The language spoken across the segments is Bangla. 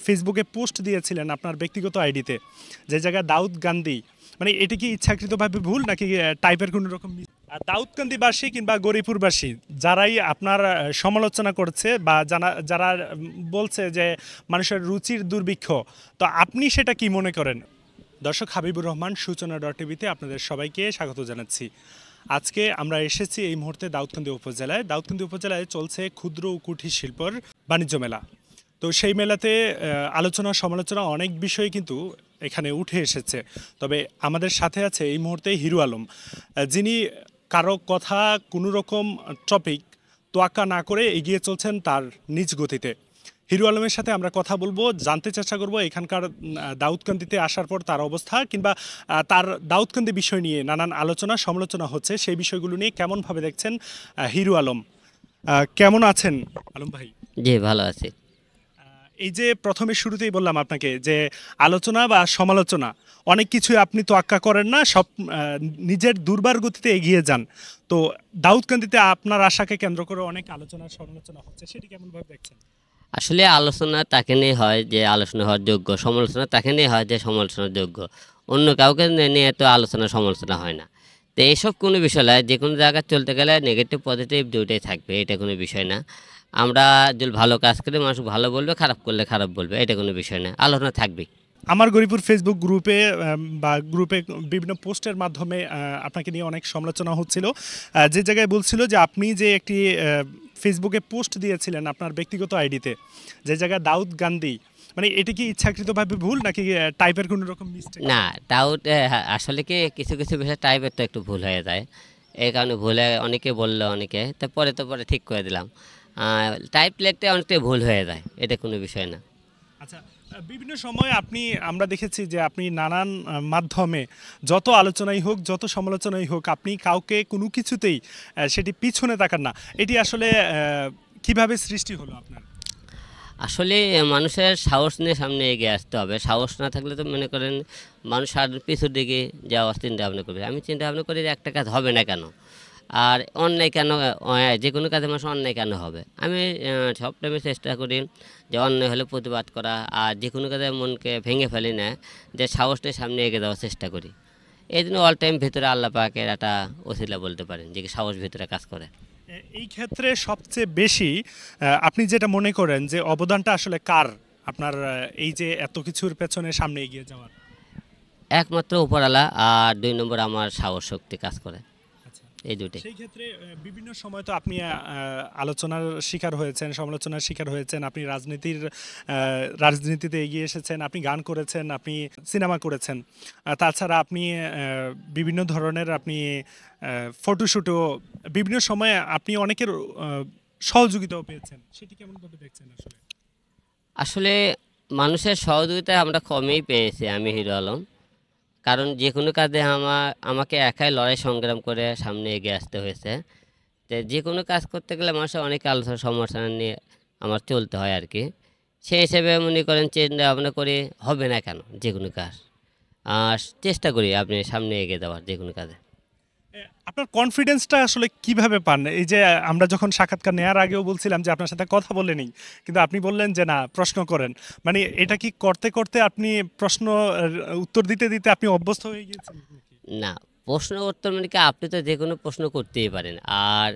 ফেসবুকে পোস্ট দিয়েছিলেন আপনার ব্যক্তিগত আইডিতে, যে জায়গায় দাউদ গান্ধী, মানে এটা কি ইচ্ছাকৃতভাবে ভুল নাকি টাইপের কোনো রকম দাউদকান্দিবাসী কিংবা গরিপুরবাসী যারাই আপনার সমালোচনা করছে বা যারা বলছে যে মানুষের রুচির দুর্ভিক্ষ, তো আপনি সেটা কি মনে করেন? দর্শক, হাবিবুর রহমান সূচনা .টিভিতে আপনাদের সবাইকে স্বাগত জানাচ্ছি। আজকে আমরা এসেছি এই মুহূর্তে দাউদকান্দি উপজেলায়। দাউদকান্দি উপজেলায় চলছে ক্ষুদ্র ও কুটির শিল্পর বাণিজ্য মেলা। তো সেই মেলাতে আলোচনা সমালোচনা অনেক বিষয় কিন্তু এখানে উঠে এসেছে। তবে আমাদের সাথে আছে এই মুহূর্তে হিরু আলম, যিনি কারো কথা কোনো রকম টপিক তোয়াক্কা না করে এগিয়ে চলছেন তার নিজ গতিতে। হিরু আলমের সাথে আমরা কথা বলবো, জানতে চেষ্টা করব এখানকার দাউদকান্দিতে আসার পর তার অবস্থা, কিংবা তার দাউদকান্দি বিষয় নিয়ে নানান আলোচনা সমালোচনা হচ্ছে, সেই বিষয়গুলো নিয়ে কেমনভাবে দেখছেন হিরু আলম। কেমন আছেন আলম ভাই? জি, ভালো আছি। এই যে প্রথমে শুরুতেই বললাম আপনাকে যে আলোচনা বা সমালোচনা অনেক কিছু আপনি তোয়াক্কা করেন না, সব নিজের দুর্বার গতিতে এগিয়ে যান। তো দাউদকান্দিতে আপনার আশাকে কেন্দ্র করে অনেক আলোচনা সমালোচনা হচ্ছে, সেটি কেমনভাবে দেখছেন? আসলে আলোচনা তাকে নিয়ে হয় যে আলোচনা হওয়ার যোগ্য, সমালোচনা তাকে নিয়ে হয় যে সমালোচনার যোগ্য। অন্য কাউকে নিয়ে তো আলোচনা সমালোচনা হয় না। তো এইসব কোনো বিষয় নয়, যে কোনো জায়গায় চলতে গেলে নেগেটিভ পজিটিভ দুইটাই থাকবে, এটা কোনো বিষয় না। আমরা যদি ভালো কাজ করি মানুষ ভালো বলবে, খারাপ করলে খারাপ বলবে, এটা কোনো বিষয় না, আলোচনা থাকবেই। আমার গরিপুর ফেসবুক গ্রুপে বা গ্রুপে বিভিন্ন পোস্টের মাধ্যমে আপনাকে নিয়ে অনেক সমালোচনা হচ্ছিল, যে জায়গায় বলছিল যে আপনি যে একটি ফেসবুকে পোস্ট দিয়েছিলেন আপনার ব্যক্তিগত আইডিতে, যে জায়গায় দাউদ গান্ধী, মানে এটা কি ইচ্ছাকৃতভাবে ভুল নাকি টাইপের কোনো রকম মিস্টেক? না, ডাউট আসলে কি কিছু কিছু বিষয় টাইপের তো একটু ভুল হয়ে যায়, এই কারণে ভুলে অনেকে বললো, অনেকে তো পরে ঠিক করে দিলাম। টাইপ লেখতে অনেকটাই ভুল হয়ে যায়, এটা কোনো বিষয় না। আচ্ছা, বিভিন্ন সময় আমরা দেখেছি যে আপনি নানান মাধ্যমে যত আলোচনাই হোক যত সমালোচনাই হোক, আপনি কাউকে কোনো কিছুতেই সেটি পিছনে তাকান না। এটি আসলে কিভাবে সৃষ্টি হলো আপনার? আসলে মানুষের সাহস নিয়ে সামনে এগিয়ে আসতে হবে। সাহস না থাকলে তো মনে করেন মানুষ আর পিছুর দিকে যাওয়ার চিন্তা ভাবনা করবে। আমি চিন্তা ভাবনা করি যে একটা কাজ হবে না কেন, আর অন্যায় কেন, যে কোনো কাজে মানুষ অন্যায় কেন হবে। আমি সব টাইমে চেষ্টা করি যে অন্যায় হলে প্রতিবাদ করা, আর যে কোনো কাজে মনকে ভেঙে ফেলি না, যে সাহস নিয়ে সামনে এগিয়ে যাওয়ার চেষ্টা করি। এই জন্য অল টাইম ভিতরে আল্লাহ পাকের একটা ওসিলা বলতে পারেন, যে সাহস ভিতরে কাজ করে। এই ক্ষেত্রে সবচেয়ে বেশি আপনি যেটা মনে করেন যে অবদানটা আসলে কার আপনার এই যে এত কিছুর পেছনে সামনে এগিয়ে যাওয়ার? একমাত্র উপরওয়ালা, আর ২ নম্বর আমার সাহস শক্তি কাজ করে, আচ্ছা, এই দুটোই। সেই ক্ষেত্রে বিভিন্ন সময় তো আপনি আলোচনার শিকার হয়েছেন, সমালোচনার শিকার হয়েছেন, আপনি রাজনীতিতে এগিয়ে এসেছেন, আপনি গান করেছেন, আপনি সিনেমা করেছেন, তাছাড়া আপনি বিভিন্ন ধরনের আপনি ফটোশ্যুটও বিভিন্ন সময়ে আপনি অনেকের সহযোগিতাও পেয়েছেন, সেটি কেমনভাবে দেখছেন আসলে? আসলে মানুষের সহযোগিতা আমরা কমই পেয়েছি আমি, হিরো আলম। কারণ যে কোনো কাজে আমাকে একাই লড়াই সংগ্রাম করে সামনে এগিয়ে আসতে হয়েছে। যে কোনো কাজ করতে গেলে মানুষের অনেক আলোচনা সমালোচনা নিয়ে আমার চলতে হয় আর কি। সেই হিসেবে মনে করেন চিন্তা ভাবনা করি হবে না কেন যে কোনো কাজ, আর চেষ্টা করি আপনি সামনে এগিয়ে যাওয়ার যে কোনো কাজে। আপনার কনফিডেন্সটা আসলে কিভাবে পান? এই যে আমরা যখন সাক্ষাৎকার নেওয়ার আগেও বলছিলাম যে আপনার সাথে কথা বলে নিই, কিন্তু আপনি বললেন যে না, প্রশ্ন করেন। মানে এটা কি করতে করতে আপনি প্রশ্ন উত্তর দিতে দিতে আপনি অভ্যস্ত হয়ে গিয়েছেন নাকি? না, প্রশ্ন উত্তর মানে কি, আপনি তো যে কোনো প্রশ্ন করতেই পারেন। আর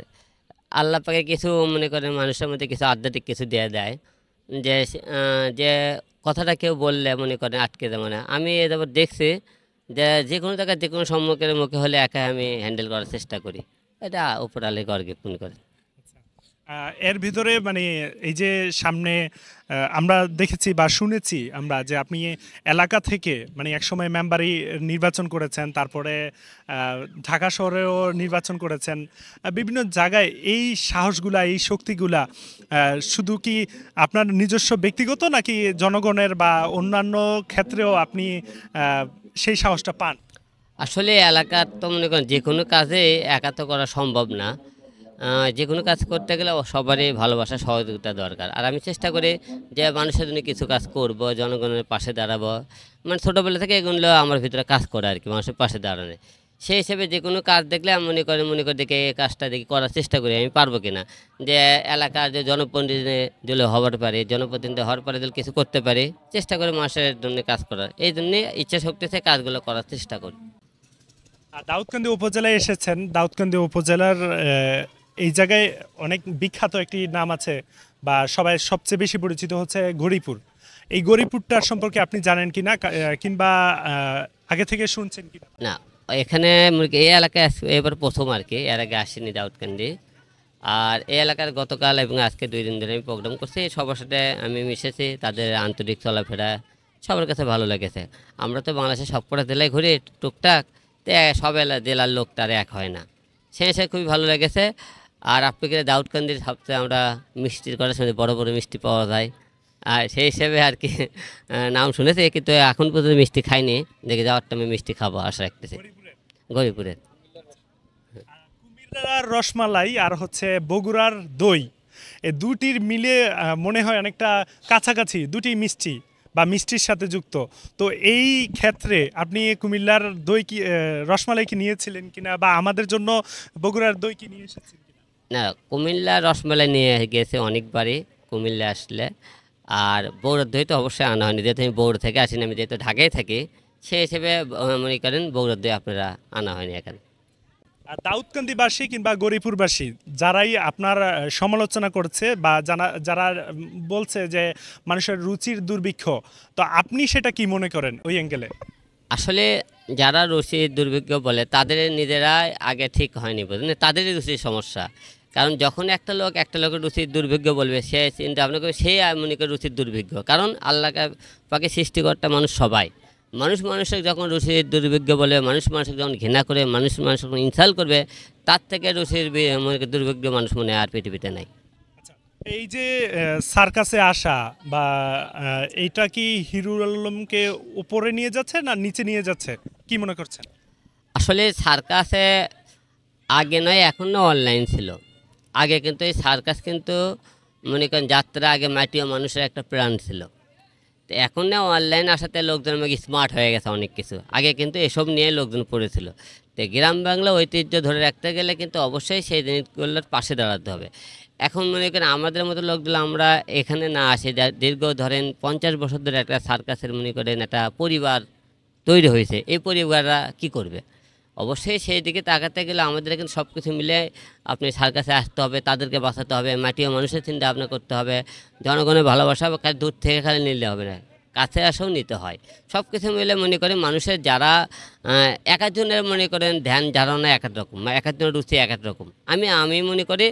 আল্লাহ পাকে কিছু মনে করেন মানুষের মধ্যে কিছু আধ্যাত্মিক কিছু দিয়ে দেয়, যে কথাটা কেউ বললে মনে করেন আটকে যাবে না। আমি এবার দেখছি যে কোনো জায়গায় যে কোনো সম্মুখের মুখে হলে একা আমি হ্যান্ডেল করার চেষ্টা করি, এটা উপর আলে গর্গে মনে করেন। এর ভিতরে মানে এই যে সামনে আমরা দেখেছি বা শুনেছি আমরা যে আপনি এলাকা থেকে মানে একসময় মেম্বারই নির্বাচন করেছেন, তারপরে ঢাকা শহরেও নির্বাচন করেছেন, বিভিন্ন জায়গায় এই সাহসগুলা এই শক্তিগুলা শুধু কি আপনার নিজস্ব ব্যক্তিগত নাকি জনগণের বা অন্যান্য ক্ষেত্রেও আপনি সেই সাহসটা পান? আসলে এলাকার তো মনে করেন যে কোনো কাজে একা তো করা সম্ভব না। যে কোনো কাজ করতে গেলে সবারই ভালোবাসা সহযোগিতা দরকার। আর আমি চেষ্টা করি যে মানুষের জন্য কিছু কাজ করব, জনগণের পাশে দাঁড়াবো। মানে ছোটোবেলা থেকে এগুলো আমার ভিতরে কাজ করে আর কি, মানুষের পাশে দাঁড়ানো। সেই হিসেবে যে কোনো কাজ দেখলে আমি মনে করি দেখে এই কাজটা দেখি করার চেষ্টা করি আমি পারবো কিনা, যে এলাকার যে জনপ্রতিনিধি দিলে হবার পারে, জনপ্রতিনিধি হওয়ার পরে দিলে কিছু করতে পারে, চেষ্টা করে মানুষের জন্য কাজ করার, এই জন্যে ইচ্ছা শক্তি থেকে কাজগুলো করার চেষ্টা করি। আর দাউদকান্দি উপজেলায় এসেছেন, দাউদকান্দি উপজেলার এই জায়গায় অনেক বিখ্যাত একটি নাম আছে বা সবাই সবচেয়ে বেশি পরিচিত হচ্ছে গরিপুর। এই গরিপুরটার সম্পর্কে আপনি জানেন কিনা, কিংবা আগে থেকে শুনছেন কিনা? না, এখানে এই এলাকায় এবার প্রথম আর কি, এর আগে আসেনি দাউদকান্দি। আর এই এলাকার গতকাল এবং আজকে 2 দিন ধরে আমি প্রোগ্রাম করছি, সবার সাথে আমি মিশেছি, তাদের আন্তরিক চলাফেরা সবার কাছে ভালো লেগেছে। আমরা তো বাংলাদেশের সবকটা জেলায় ঘুরি টুকটাক, তো সব জেলার লোক তার এক হয় না, সে খুবই ভালো লেগেছে। আর আপনাকে দাউদকান্দির সবচেয়ে আমরা মিষ্টির কথা শুনে, বড় বড় মিষ্টি পাওয়া যায়, আর সেই হিসেবে আর কি নাম শুনেছি, কিন্তু এখন পর্যন্ত মিষ্টি খাইনি, দেখে যাওয়ার টাইমে মিষ্টি খাবো আশা রাখতেছি। গরিপুরের কুমিল্লার রসমালাই আর হচ্ছে বগুড়ার দই, এই দুটির মিলে মনে হয় অনেকটা কাছাকাছি, দুটি মিষ্টি বা মিষ্টির সাথে যুক্ত। তো এই ক্ষেত্রে আপনি কুমিল্লার দই কি রসমালাই কি নিয়েছিলেন কিনা, বা আমাদের জন্য বগুড়ার দই কি নিয়ে এসেছেন কিনা? না, কুমিল্লা রসমালাই নিয়ে গেছে অনেকবারই কুমিল্লা আসলে। আর বগুড়ার দই তো অবশ্যই আনা হয়নি, যেহেতু আমি বগুড়া থেকে আসিনি, আমি যেহেতু ঢাকায় থাকি, সেই হিসেবে মনে করেন বগুড়ার দই আপনারা আনা হয়নি এখানে। আর দাউদকান্দিবাসী কিংবা গরিপুরবাসী যারাই আপনার সমালোচনা করছে বা যারা বলছে যে মানুষের রুচির দুর্ভিক্ষ, তো আপনি সেটা কি মনে করেন ওই অ্যাঙ্গেলে? আসলে যারা রুচির দুর্ভিক্ষ বলে তাদের নিজেরা আগে ঠিক হয়নি, বুঝলেন, তাদেরই রুচির সমস্যা। কারণ যখন একটা লোকের রুচির দুর্ভিক্ষ বলবে, সে চিন্তা ভাবনা করবে সেই মনে করে রুচির দুর্ভিক্ষ। কারণ আল্লাহ পাকে সৃষ্টিকর্তা মানুষ সবাই, মানুষের যখন রুচির দুর্ভিক্ষ বলে, মানুষকে যখন ঘৃণা করে, মানুষকে যখন ইনসাল্ট করবে, তার থেকে রুচির মনে দুর্ভিক্ষ মানুষ মনে আর পৃথিবীতে নাই। আচ্ছা, এই যে সার্কাসে আসা বা এইটা কি হিরুল আলমকে উপরে নিয়ে যাচ্ছে না নিচে নিয়ে যাচ্ছে, কি মনে করছেন? আসলে সার্কাসে আগে নয়, এখন না, অনলাইন ছিল। আগে কিন্তু এই সার্কাস কিন্তু মনে করেন যাত্রা আগে মাটি ও মানুষের একটা প্রাণ ছিল। তো এখন না অনলাইন আসাতে লোকজন স্মার্ট হয়ে গেছে অনেক কিছু, আগে কিন্তু এসব নিয়ে লোকজন পড়েছিল। তো গ্রাম বাংলা ঐতিহ্য ধরে রাখতে গেলে কিন্তু অবশ্যই সেই জিনিসগুলোর পাশে দাঁড়াতে হবে। এখন মনে করেন আমাদের মতো লোকগুলো আমরা এখানে না আসে, দীর্ঘ ধরেন 50 বছর ধরে একটা সার্কাসের মনে করেন একটা পরিবার তৈরি হয়েছে, এই পরিবাররা কি করবে? অবশ্যই সেই দিকে তাকাতে গেলে আমাদের এখানে সব কিছু মিলে আপনি সার্কাসে আসতে হবে, তাদেরকে বাঁচাতে হবে, মাটি ও মানুষের চিন্তা ভাবনা করতে হবে, জনগণের ভালোবাসা দূর থেকে খালি নিলে হবে না, কাছে আসেও নিতে হয়। সব কিছু মিলে মনে করেন মানুষের যারা এক একজনের মনে করেন ধ্যান ধারণা এক এক রকম, এক একজনের রুচি এক এক রকম। আমি মনে করি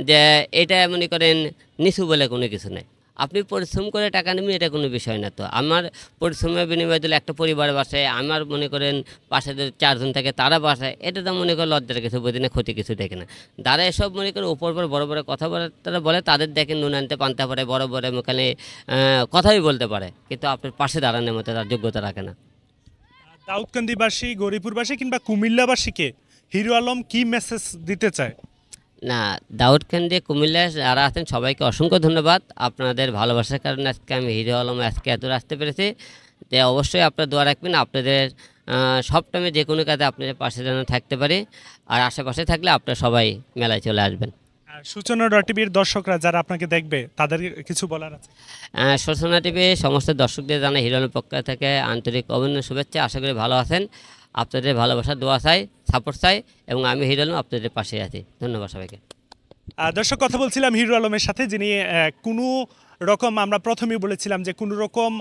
যে এটা মনে করেন নিচু বলে কোনো কিছু নেই। আপনি পরিশ্রম করে টাকা নেবেন, এটা কোনো বিষয় না। তো আমার পরিশ্রমের বিনিময়ে দিলে একটা পরিবার বাসায়, আমার মনে করেন পাশে 4 জন থাকে তারা বাসায়, এটা তো মনে করেন লজ্জার কিছু বুঝি না, ক্ষতি কিছু দেখে না। যারা এসব মনে করেন উপর বড় বড় কথাবার্তা বলে, তাদের দেখেন নুন আনতে পান্তা পারে, বড় বড় মুখানে কথাই বলতে পারে, কিন্তু আপনার পাশে দাঁড়ানোর মতো তার যোগ্যতা রাখে না। দাউদকান্দিবাসী, গরিপুরবাসী কিংবা কুমিল্লাবাসীকে হিরো আলম কি মেসেজ দিতে চায়? না, দাউদকান্দি কুমিল্লা যারা আছেন সবাইকে অসংখ্য ধন্যবাদ। আপনাদের ভালোবাসার কারণে আজকে আমি হিরো আলম আজকে এত আসতে পেরেছি। তো অবশ্যই আপনারা দোয়া রাখবেন, আপনাদের সব টাইমে যে কোনো কাজে আপনাদের পাশে যেন থাকতে পারে, আর আশেপাশে থাকলে আপনারা সবাই মেলায় চলে আসবেন। সূচনা টিভির দর্শকরা যারা আপনাকে দেখবে তাদের কিছু বলার আছে? সূচনা টিভি সমস্ত দর্শকদের জানাই হিরো আলমের পক্ষ থেকে আন্তরিক অভিনন্দন, শুভেচ্ছা। আশা করি ভালো আছেন, আপনাদের ভালোবাসা দোয়া চাই, সাপোর্ট চাই, এবং আমি হিরো আলম আপনাদের পাশে আছি। ধন্যবাদ সবাইকে। দর্শক, কথা বলছিলাম হিরো আলমের সাথে, যিনি কোনো রকম, আমরা প্রথমেই বলেছিলাম যে কোনো রকম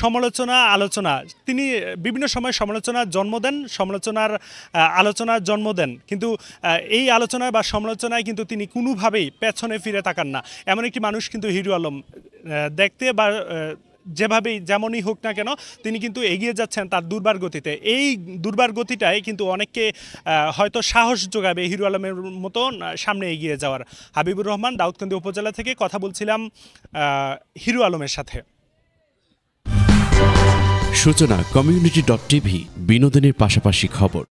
সমালোচনা আলোচনা, তিনি বিভিন্ন সময় সমালোচনার জন্ম দেন, আলোচনার জন্ম দেন, কিন্তু এই আলোচনায় বা সমালোচনায় কিন্তু তিনি কোনোভাবেই পেছনে ফিরে তাকান না। এমন একটি মানুষ কিন্তু হিরো আলম, দেখতে বা যেমনই হোক না কেন তিনি কিন্তু এগিয়ে যাচ্ছেন তার দুর্বার গতিতে। এই দুর্বার গতিটাই কিন্তু অনেককে হয়তো সাহস যোগাবে হিরো আলমের মতন সামনে এগিয়ে যাওয়ার। হাবিবুর রহমান, দাউদকান্দি উপজেলা থেকে কথা বলছিলাম হিরো আলমের সাথে। সূচনা community.tv, বিনোদনের পাশাপাশি খবর।